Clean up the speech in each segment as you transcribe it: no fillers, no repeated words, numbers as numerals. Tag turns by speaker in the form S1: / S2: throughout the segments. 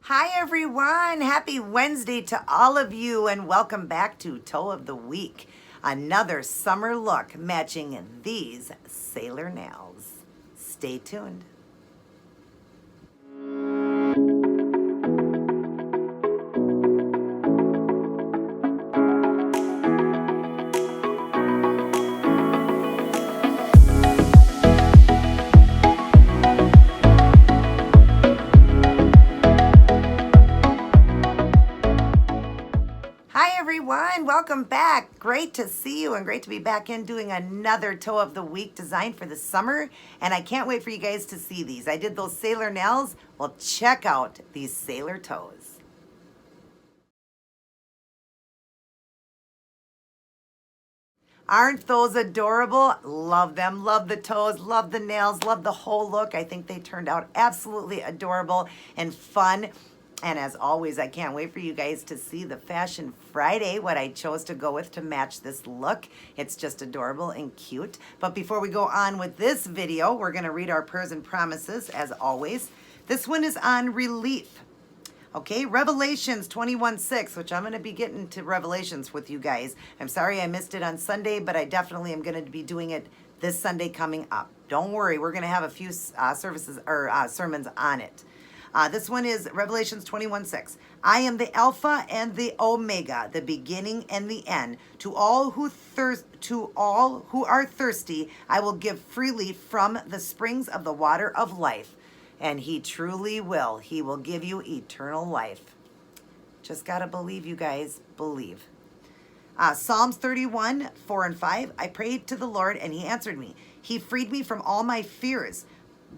S1: Hi everyone, happy Wednesday to all of you and welcome back to Toe of the Week. Another summer look matching these sailor nails. Stay tuned. Hi everyone, welcome back. Great to see you and great to be back in doing another Toe of the Week design for the summer. And I can't wait for you guys to see these. I did those sailor nails. Well, check out these sailor toes. Aren't those adorable? Love them. Love the toes. Love the nails. Love the whole look. I think they turned out absolutely adorable and fun. And as always, I can't wait for you guys to see the Fashion Friday, what I chose to go with to match this look. It's just adorable and cute. But before we go on with this video, we're going to read our prayers and promises as always. This one is on relief. Okay, Revelations 21:6, which I'm going to be getting to Revelations with you guys. I'm sorry I missed it on Sunday, but I definitely am going to be doing it this Sunday coming up. Don't worry, we're going to have a few services or sermons on it. This one is Revelations 21:6. I am the Alpha and the Omega, the beginning and the end. To all who are thirsty, I will give freely from the springs of the water of life. And he truly will. He will give you eternal life. Just got to believe, you guys. Believe. Psalms 31:4-5. I prayed to the Lord and he answered me. He freed me from all my fears.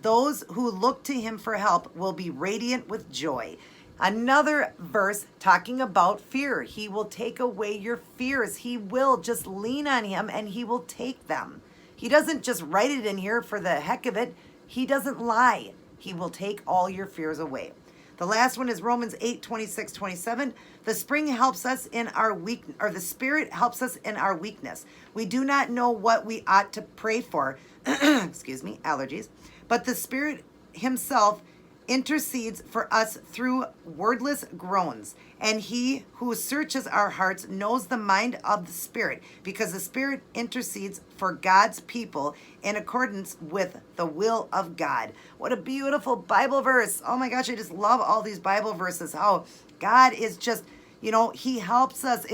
S1: Those who look to him for help will be radiant with joy. Another verse talking about fear. He will take away your fears. He will. Just lean on him and he will take them. He doesn't just write it in here for the heck of it. He doesn't lie. He will take all your fears away. The last one is Romans 8:26-27. The spring helps us in our the Spirit helps us in our weakness. We do not know what we ought to pray for. Excuse me, allergies. But the Spirit himself intercedes for us through wordless groans. And he who searches our hearts knows the mind of the Spirit, because the Spirit intercedes for God's people in accordance with the will of God. What a beautiful Bible verse. Oh my gosh, I just love all these Bible verses. How God is just, he helps us.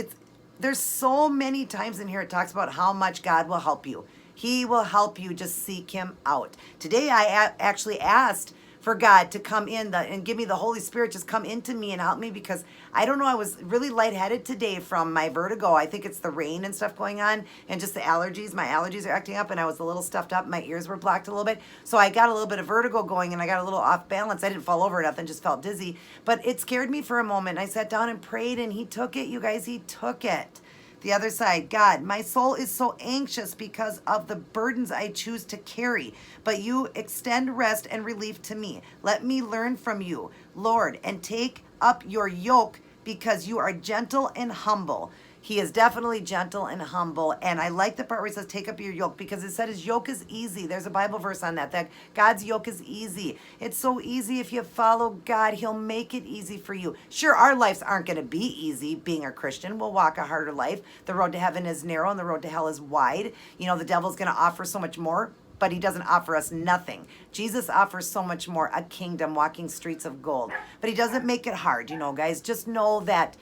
S1: There's so many times in here it talks about how much God will help you. He will help you. Just seek him out. Today I actually asked for God to come in and give me the Holy Spirit, just come into me and help me, because I don't know, I was really lightheaded today from my vertigo. I think it's the rain and stuff going on and just the allergies. My allergies are acting up and I was a little stuffed up. My ears were blocked a little bit. So I got a little bit of vertigo going and I got a little off balance. I didn't fall over or nothing, just felt dizzy. But it scared me for a moment. I sat down and prayed and he took it, you guys, he took it. The other side, God, my soul is so anxious because of the burdens I choose to carry, but you extend rest and relief to me. Let me learn from you, Lord, and take up your yoke, because you are gentle and humble. He is definitely gentle and humble. And I like the part where it says, take up your yoke, because it said his yoke is easy. There's a Bible verse on that God's yoke is easy. It's so easy if you follow God. He'll make it easy for you. Sure, our lives aren't going to be easy being a Christian. We'll walk a harder life. The road to heaven is narrow and the road to hell is wide. The devil's going to offer so much more, but he doesn't offer us nothing. Jesus offers so much more, a kingdom, walking streets of gold. But he doesn't make it hard, guys. Just know that,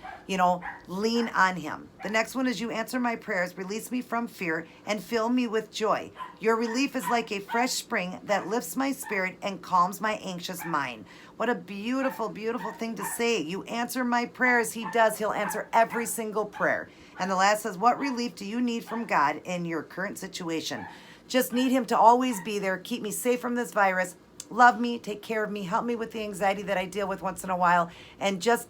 S1: lean on him. The next one is, you answer my prayers, release me from fear, and fill me with joy. Your relief is like a fresh spring that lifts my spirit and calms my anxious mind. What a beautiful, beautiful thing to say. You answer my prayers. He does. He'll answer every single prayer. And the last says, what relief do you need from God in your current situation? Just need him to always be there, keep me safe from this virus, love me, take care of me, help me with the anxiety that I deal with once in a while, and just,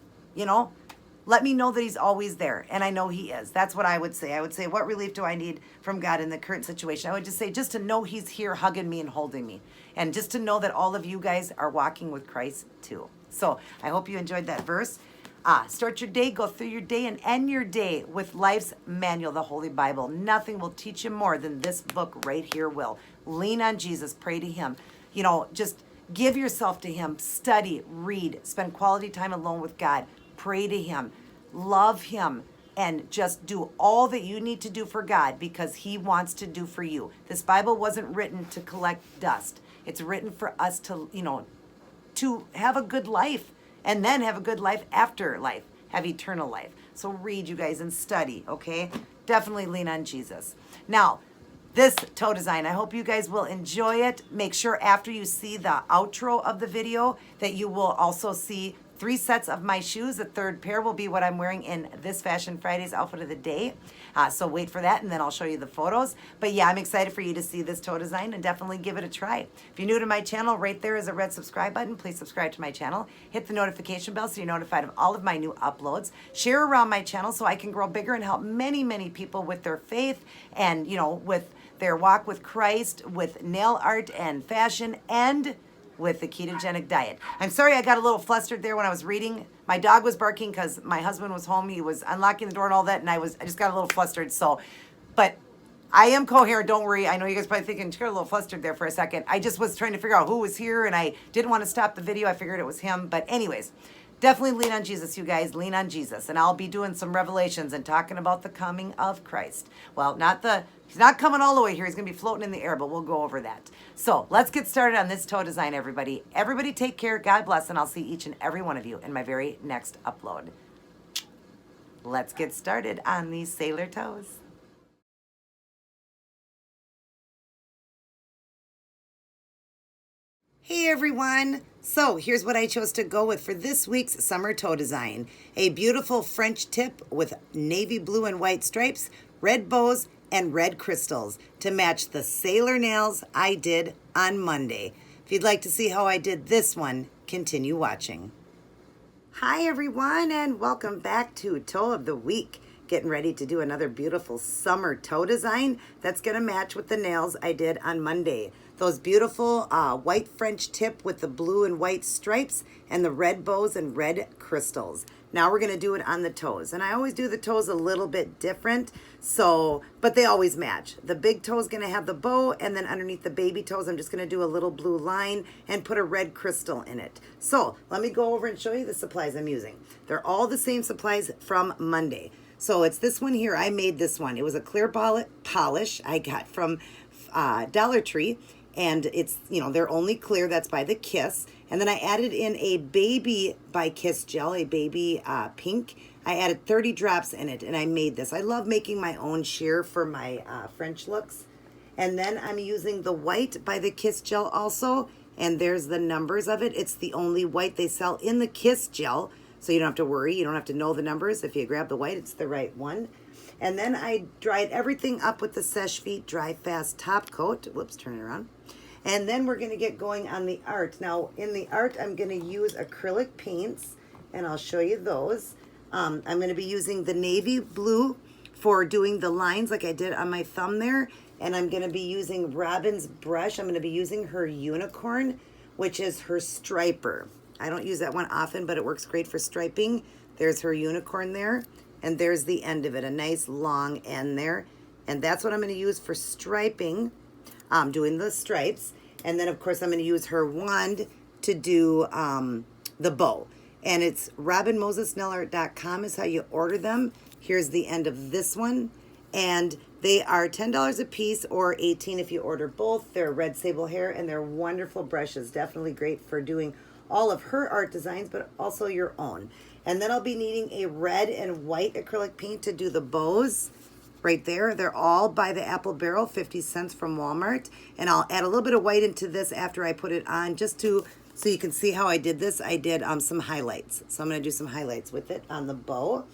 S1: let me know that he's always there. And I know he is. That's what I would say. I would say, what relief do I need from God in the current situation? I would just say, just to know he's here hugging me and holding me. And just to know that all of you guys are walking with Christ too. So I hope you enjoyed that verse. Start your day, go through your day, and end your day with life's manual, the Holy Bible. Nothing will teach you more than this book right here will. Lean on Jesus. Pray to him. Just Give yourself to him. Study, read, spend quality time alone with God. Pray to him. Love him. And just do all that you need to do for God because he wants to do for you. This Bible wasn't written to collect dust. It's written for us to, to have a good life and then have a good life after life, have eternal life. So read, you guys, and study, okay? Definitely lean on Jesus. Now, this toe design, I hope you guys will enjoy it. Make sure after you see the outro of the video that you will also see 3 sets of my shoes. The 3rd pair will be what I'm wearing in this Fashion Friday's outfit of the day. So wait for that, and then I'll show you the photos. But yeah, I'm excited for you to see this toe design and definitely give it a try. If you're new to my channel, right there is a red subscribe button. Please subscribe to my channel. Hit the notification bell so you're notified of all of my new uploads. Share around my channel so I can grow bigger and help many, many people with their faith and, with their walk with Christ, with nail art and fashion, and with the ketogenic diet. I'm sorry I got a little flustered there when I was reading. My dog was barking because my husband was home. He was unlocking the door and all that, and I just got a little flustered. So, but I am coherent, don't worry. I know you guys probably thinking, she got a little flustered there for a second. I just was trying to figure out who was here, and I didn't want to stop the video. I figured it was him. But anyways, definitely lean on Jesus, you guys. Lean on Jesus. And I'll be doing some revelations and talking about the coming of Christ. Well, he's not coming all the way here. He's going to be floating in the air, but we'll go over that. So let's get started on this toe design, everybody. Everybody take care. God bless, and I'll see each and every one of you in my very next upload. Let's get started on these sailor toes. Hey everyone! So here's what I chose to go with for this week's summer toe design. A beautiful French tip with navy blue and white stripes, red bows, and red crystals to match the sailor nails I did on Monday. If you'd like to see how I did this one, continue watching. Hi everyone, and welcome back to Toe of the Week. Getting ready to do another beautiful summer toe design that's going to match with the nails I did on Monday. Those beautiful white French tip with the blue and white stripes and the red bows and red crystals. Now we're going to do it on the toes. And I always do the toes a little bit different, but they always match. The big toe is going to have the bow, and then underneath the baby toes, I'm just going to do a little blue line and put a red crystal in it. So let me go over and show you the supplies I'm using. They're all the same supplies from Monday. So it's this one here. I made this one. It was a clear polish I got from Dollar Tree. And it's, they're only clear. That's by the Kiss. And then I added in a baby by Kiss gel, a baby pink. I added 30 drops in it, and I made this. I love making my own sheer for my French looks. And then I'm using the white by the Kiss gel also. And there's the numbers of it. It's the only white they sell in the Kiss gel. So you don't have to worry. You don't have to know the numbers. If you grab the white, it's the right one. And then I dried everything up with the Seche Vite Dry Fast top coat. Whoops, turn it around. And then we're going to get going on the art. Now, in the art, I'm going to use acrylic paints, and I'll show you those. I'm going to be using the navy blue for doing the lines like I did on my thumb there. And I'm going to be using Robin's brush. I'm going to be using her Unicornn, which is her striper. I don't use that one often, but it works great for striping. There's her Unicornn there. And there's the end of it, a nice long end there. And that's what I'm going to use for striping, doing the stripes. And then, of course, I'm going to use her wand to do the bow. And it's robinmosesnailart.com is how you order them. Here's the end of this one. And they are $10 a piece or $18 if you order both. They're red sable hair, and they're wonderful brushes. Definitely great for doing all of her art designs, but also your own. And then I'll be needing a red and white acrylic paint to do the bows right there. They're all by the Apple Barrel, 50 cents from Walmart. And I'll add a little bit of white into this after I put it on just so you can see how I did this. I did some highlights. So I'm going to do some highlights with it on the bow.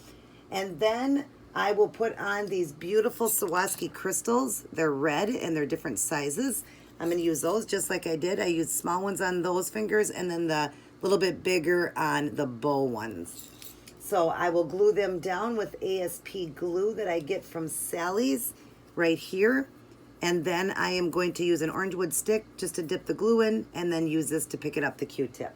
S1: And then I will put on these beautiful Swarovski crystals. They're red and they're different sizes. I'm going to use those just like I did. I used small ones on those fingers and then the little bit bigger on the bow ones. So I will glue them down with ASP glue that I get from Sally's right here. And then I am going to use an orange wood stick just to dip the glue in and then use this to pick it up the Q-tip.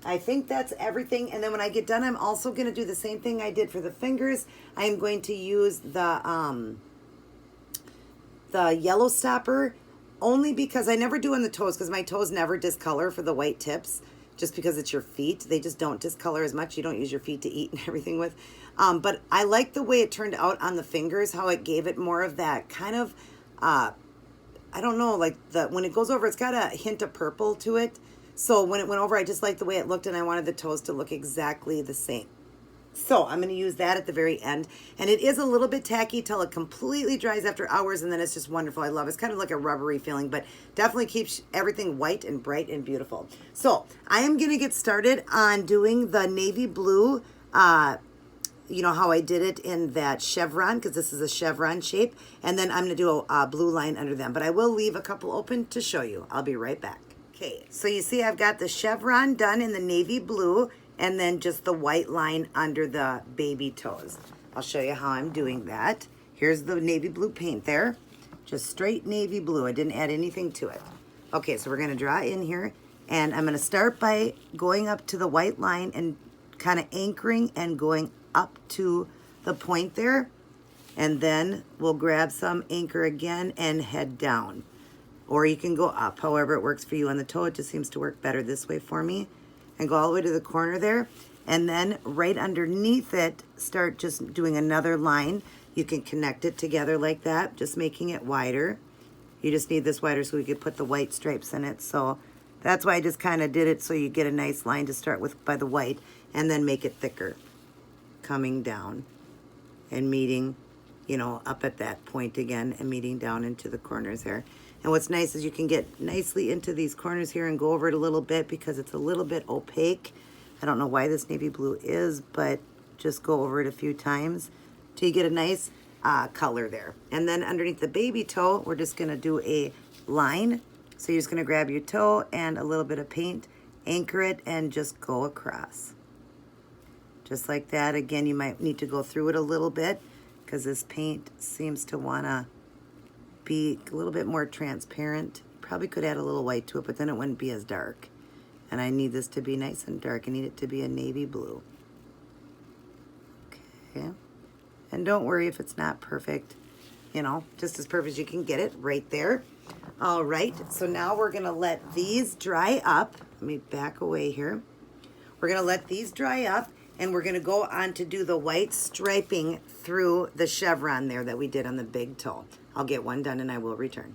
S1: I think that's everything. And then when I get done, I'm also going to do the same thing I did for the fingers. I'm going to use the yellow stopper only because I never do on the toes, because my toes never discolor for the white tips, just because it's your feet. They just don't discolor as much. You don't use your feet to eat and everything with. But I like the way it turned out on the fingers, how it gave it more of that kind of, I don't know, like when it goes over, it's got a hint of purple to it. So when it went over, I just liked the way it looked, and I wanted the toes to look exactly the same. So I'm going to use that at the very end. And it is a little bit tacky till it completely dries after hours, and then it's just wonderful. I love it. It's kind of like a rubbery feeling, but definitely keeps everything white and bright and beautiful. So I am going to get started on doing the navy blue, you know how I did it in that chevron, because this is a chevron shape. And then I'm going to do a blue line under them. But I will leave a couple open to show you. I'll be right back. Okay, so you see I've got the chevron done in the navy blue, and then just the white line under the baby toes. I'll show you how I'm doing that. Here's the navy blue paint there. Just straight navy blue. I didn't add anything to it. Okay, so we're gonna draw in here, and I'm gonna start by going up to the white line and kind of anchoring and going up to the point there. And then we'll grab some anchor again and head down. Or you can go up, however it works for you on the toe. It just seems to work better this way for me. And go all the way to the corner there, and then right underneath it, start just doing another line. You can connect it together like that, just making it wider. You just need this wider so we could put the white stripes in it. So that's why I just kind of did it, so you get a nice line to start with by the white, and then make it thicker, coming down and meeting, you know, up at that point again, and meeting down into the corners there. And what's nice is you can get nicely into these corners here and go over it a little bit, because it's a little bit opaque. I don't know why this navy blue is, but just go over it a few times till you get a nice color there. And then underneath the baby toe, we're just gonna do a line. So you're just gonna grab your toe and a little bit of paint, anchor it, and just go across. Just like that. Again, you might need to go through it a little bit, because this paint seems to wanna be a little bit more transparent. Probably could add a little white to it, but then it wouldn't be as dark. And I need this to be nice and dark. I need it to be a navy blue. Okay. And don't worry if it's not perfect. You know, just as perfect as you can get it right there. All right, so now we're gonna let these dry up. Let me back away here. We're gonna let these dry up, and we're gonna go on to do the white striping through the chevron there that we did on the big toe. I'll get one done and I will return.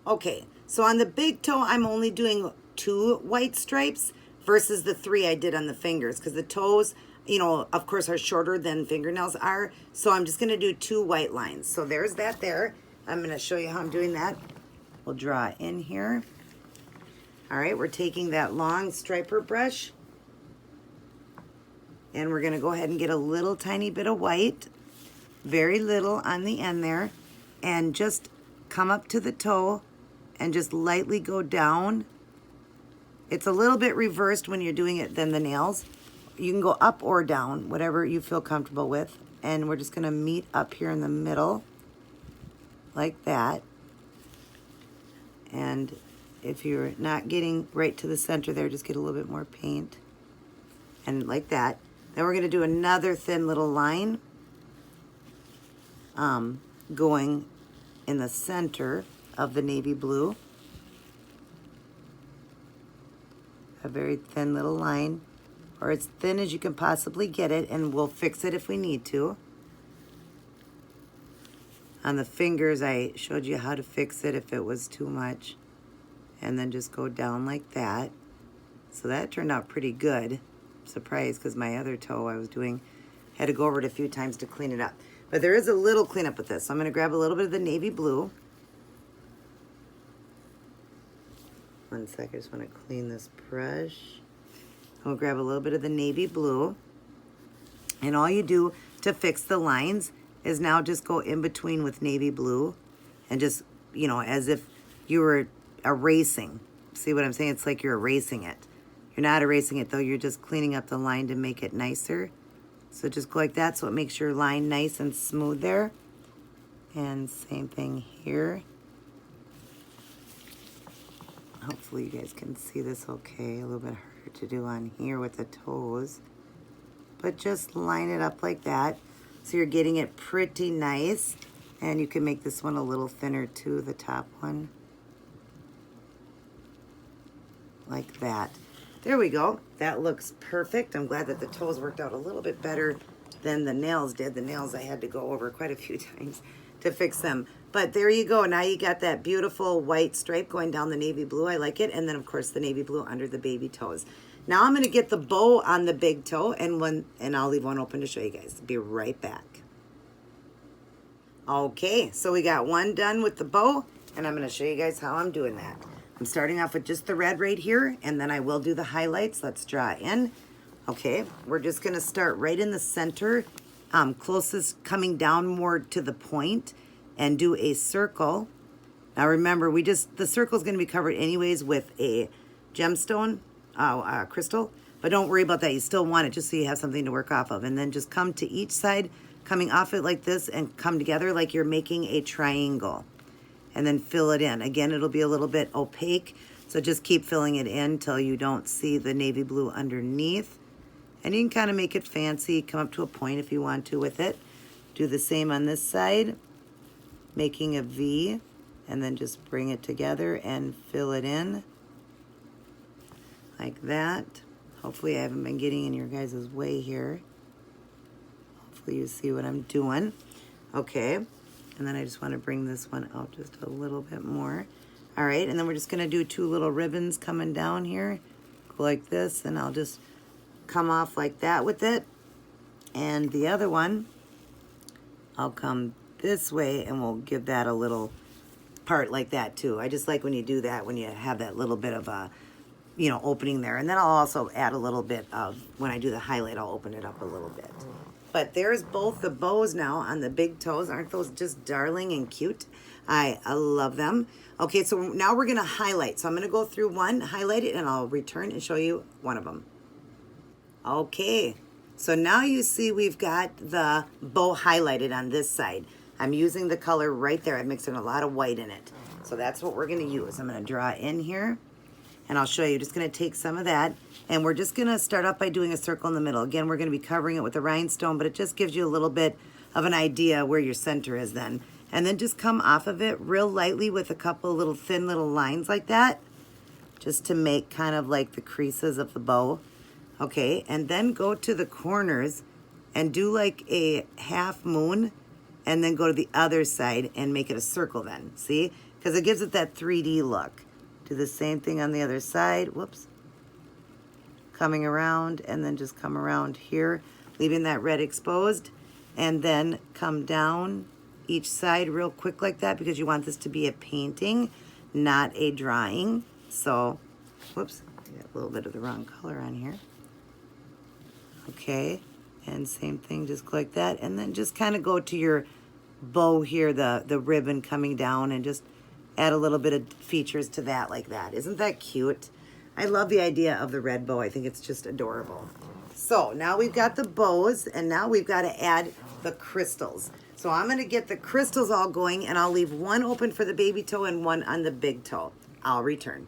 S1: Okay, so on the big toe, I'm only doing 2 white stripes versus the 3 I did on the fingers, because the toes, you know, of course, are shorter than fingernails are. So I'm just gonna do 2 white lines. So there's that there. I'm gonna show you how I'm doing that. We'll draw in here. All right, we're taking that long striper brush, and we're gonna go ahead and get a little tiny bit of white, very little on the end there, and just come up to the toe and just lightly go down. It's a little bit reversed when you're doing it than the nails. You can go up or down, whatever you feel comfortable with. And we're just gonna meet up here in the middle, like that. And if you're not getting right to the center there, just get a little bit more paint. And like that. Then we're gonna do another thin little line, going in the center of the navy blue. A very thin little line, or as thin as you can possibly get it, and we'll fix it if we need to. On the fingers, I showed you how to fix it if it was too much, and then just go down like that. So that turned out pretty good. I'm surprised, because my other toe I was doing, had to go over it a few times to clean it up. But there is a little cleanup with this. So I'm gonna grab a little bit of the navy blue. One sec, I just wanna clean this brush. I'll grab a little bit of the navy blue. And all you do to fix the lines is now just go in between with navy blue and just, you know, as if you were erasing. See what I'm saying? It's like you're erasing it. You're not erasing it though, you're just cleaning up the line to make it nicer. So just go like that so it makes your line nice and smooth there. And same thing here. Hopefully you guys can see this okay. A little bit harder to do on here with the toes. But just line it up like that. So you're getting it pretty nice. And you can make this one a little thinner too, the top one. like that. There we go. That looks perfect. I'm glad that the toes worked out a little bit better than the nails did. The nails I had to go over quite a few times to fix them. But there you go. Now you got that beautiful white stripe going down the navy blue. I like it. And then, of course, the navy blue under the baby toes. Now I'm going to get the bow on the big toe, and I'll leave one open to show you guys. Be right back. Okay, so we got one done with the bow, and I'm going to show you guys how I'm doing that. I'm starting off with just the red right here, and then I will do the highlights. Let's draw in. Okay, we're just going to start right in the center, closest coming down more to the point, and do a circle. Now remember, the circle is going to be covered anyways with a gemstone, crystal, but don't worry about that. You still want it just so you have something to work off of. And then just come to each side, coming off it like this, and come together like you're making a triangle. And then fill it in. Again, it'll be a little bit opaque, so just keep filling it in till you don't see the navy blue underneath. And you can kind of make it fancy, come up to a point if you want to with it. Do the same on this side, making a V, and then just bring it together and fill it in like that. Hopefully I haven't been getting in your guys' way here. Hopefully you see what I'm doing. Okay, and then I just want to bring this one out just a little bit more. All right, and then we're just going to do two little ribbons coming down here. Go like this, and I'll just come off like that with it. And the other one, I'll come this way, and we'll give that a little part like that too. I just like when you do that, when you have that little bit of a, opening there. And then I'll also add a little bit of, when I do the highlight, I'll open it up a little bit. But there's both the bows now on the big toes. Aren't those just darling and cute? I love them. Okay, so now we're gonna highlight. So I'm gonna go through one, highlight it, and I'll return and show you one of them. Okay, so now you see we've got the bow highlighted on this side. I'm using the color right there. I'm mixing a lot of white in it. So that's what we're gonna use. I'm gonna draw in here, and I'll show you. Just gonna take some of that, and we're just gonna start off by doing a circle in the middle. Again, we're gonna be covering it with a rhinestone, but it just gives you a little bit of an idea where your center is then. And then just come off of it real lightly with a couple little thin little lines like that, just to make kind of like the creases of the bow. Okay, and then go to the corners and do like a half moon, and then go to the other side and make it a circle then, see? Because it gives it that 3D look. Do the same thing on the other side, whoops. Coming around, and then just come around here, leaving that red exposed, and then come down each side real quick like that, because you want this to be a painting, not a drawing. So, whoops, I got a little bit of the wrong color on here. Okay, and same thing, just go like that, and then just kind of go to your bow here, the ribbon coming down, and just add a little bit of features to that like that. Isn't that cute? I love the idea of the red bow. I think it's just adorable. So now we've got the bows, and now we've got to add the crystals. So I'm going to get the crystals all going, and I'll leave one open for the baby toe and one on the big toe. I'll return.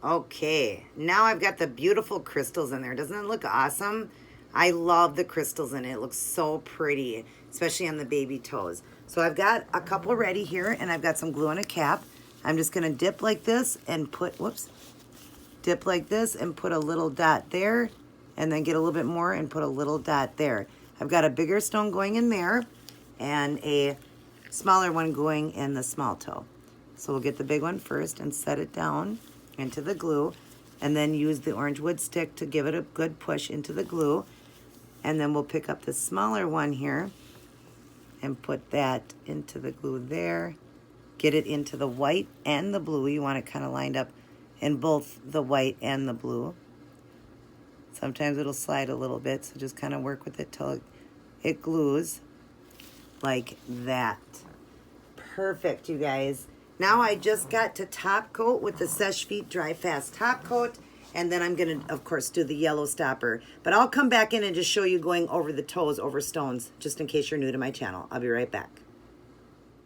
S1: Okay, now I've got the beautiful crystals in there. Doesn't it look awesome? I love the crystals in it. It looks so pretty, especially on the baby toes. So I've got a couple ready here, and I've got some glue and a cap. I'm just going to dip like this and put, dip like this and put a little dot there, and then get a little bit more and put a little dot there. I've got a bigger stone going in there and a smaller one going in the small toe. So we'll get the big one first and set it down into the glue, and then use the orange wood stick to give it a good push into the glue. And then we'll pick up the smaller one here and put that into the glue there. Get it into the white and the blue. You want it kind of lined up in both the white and the blue. Sometimes it'll slide a little bit, so just kind of work with it till it glues like that. Perfect, you guys. Now I just got to top coat with the Seche Vite Dry Fast top coat, and then I'm gonna, of course, do the yellow stopper. But I'll come back in and just show you going over the toes, over stones, just in case you're new to my channel. I'll be right back.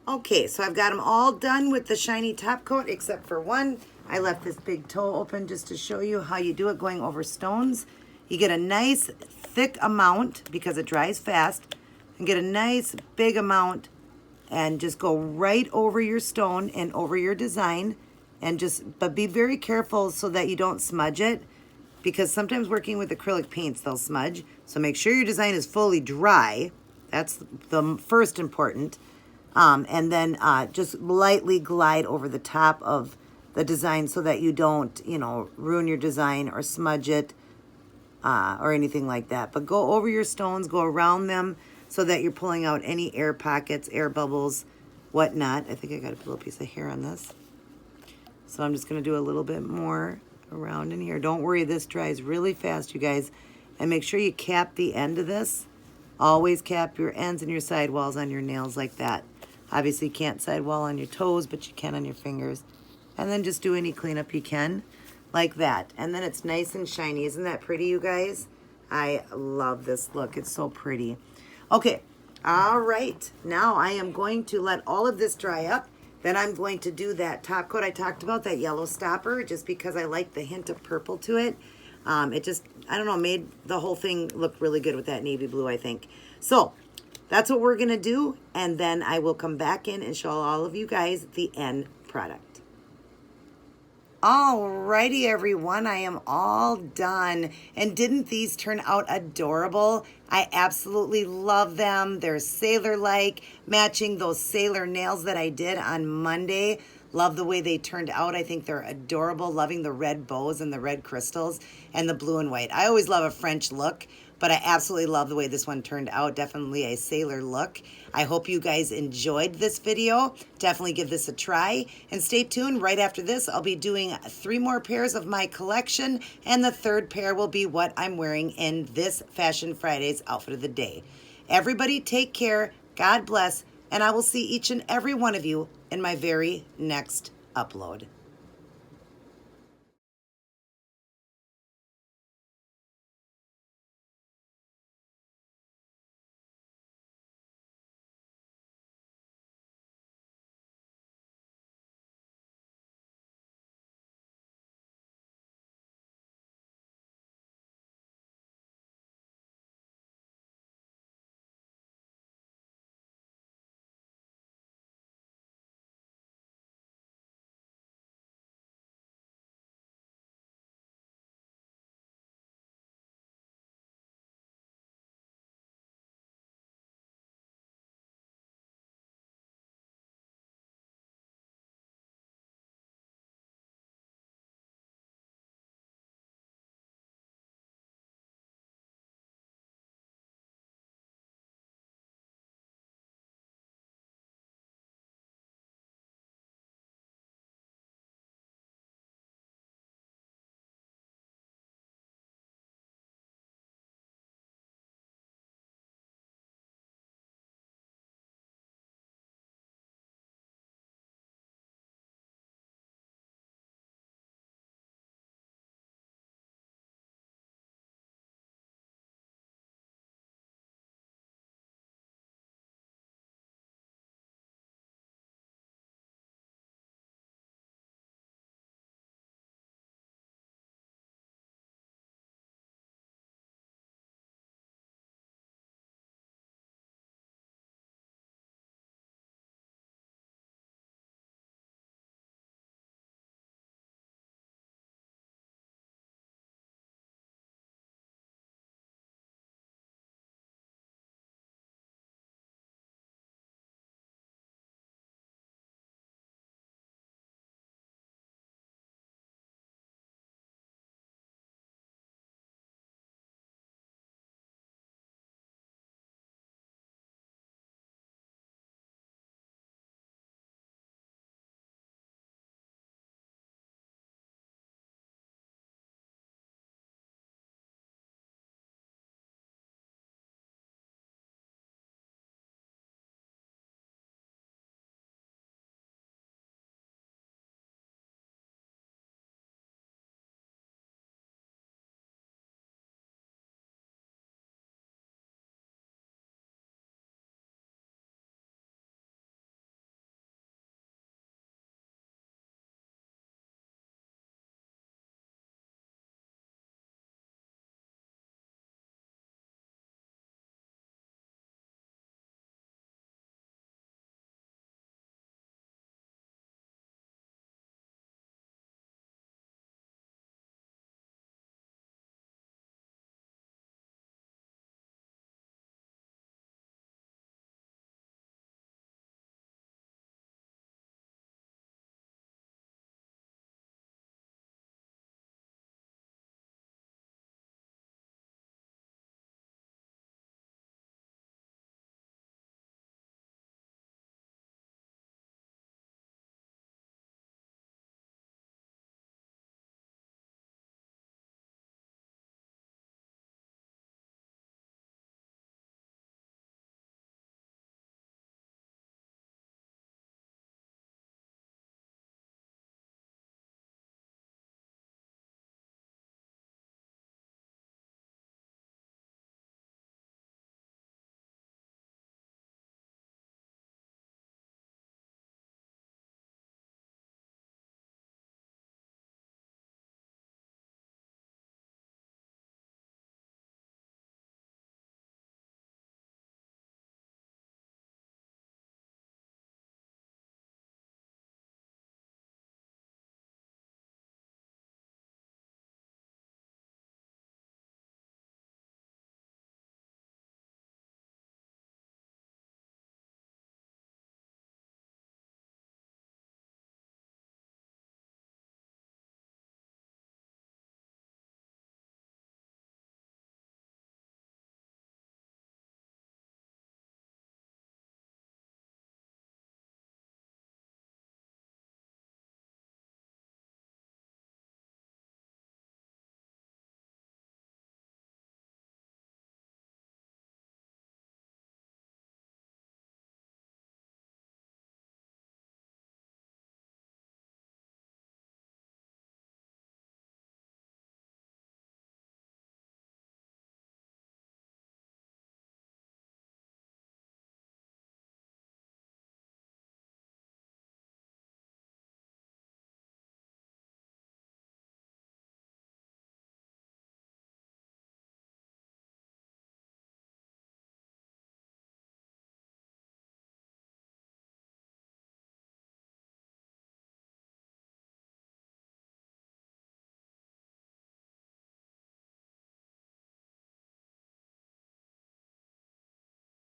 S1: Okay, so I've got them all done with the shiny top coat, except for one. I left this big toe open just to show you how you do it going over stones. You get a nice thick amount because it dries fast, and get a nice big amount and just go right over your stone and over your design, And but be very careful so that you don't smudge it, because sometimes working with acrylic paints, they'll smudge. So make sure your design is fully dry. That's the first important. And then just lightly glide over the top of the design so that you don't, ruin your design or smudge it or anything like that. But go over your stones, go around them so that you're pulling out any air pockets, air bubbles, whatnot. I think I got a little piece of hair on this. So I'm just going to do a little bit more around in here. Don't worry, this dries really fast, you guys. And make sure you cap the end of this. Always cap your ends and your sidewalls on your nails like that. Obviously, you can't sidewall on your toes, but you can on your fingers. And then just do any cleanup you can, like that. And then it's nice and shiny. Isn't that pretty, you guys? I love this look. It's so pretty. Okay, all right. Now I am going to let all of this dry up. Then I'm going to do that top coat I talked about, that yellow stopper, just because I like the hint of purple to it. It just, I don't know, made the whole thing look really good with that navy blue, I think. So that's what we're going to do, and then I will come back in and show all of you guys the end product. Alrighty, everyone, I am all done. And didn't these turn out adorable? I absolutely love them. They're sailor-like, matching those sailor nails that I did on Monday. Love the way they turned out. I think they're adorable, loving the red bows and the red crystals and the blue and white. I always love a French look, but I absolutely love the way this one turned out. Definitely a sailor look. I hope you guys enjoyed this video. Definitely give this a try. And stay tuned. Right after this, I'll be doing 3 more pairs of my collection, and the 3rd pair will be what I'm wearing in this Fashion Friday's outfit of the day. Everybody take care. God bless. And I will see each and every one of you in my very next upload.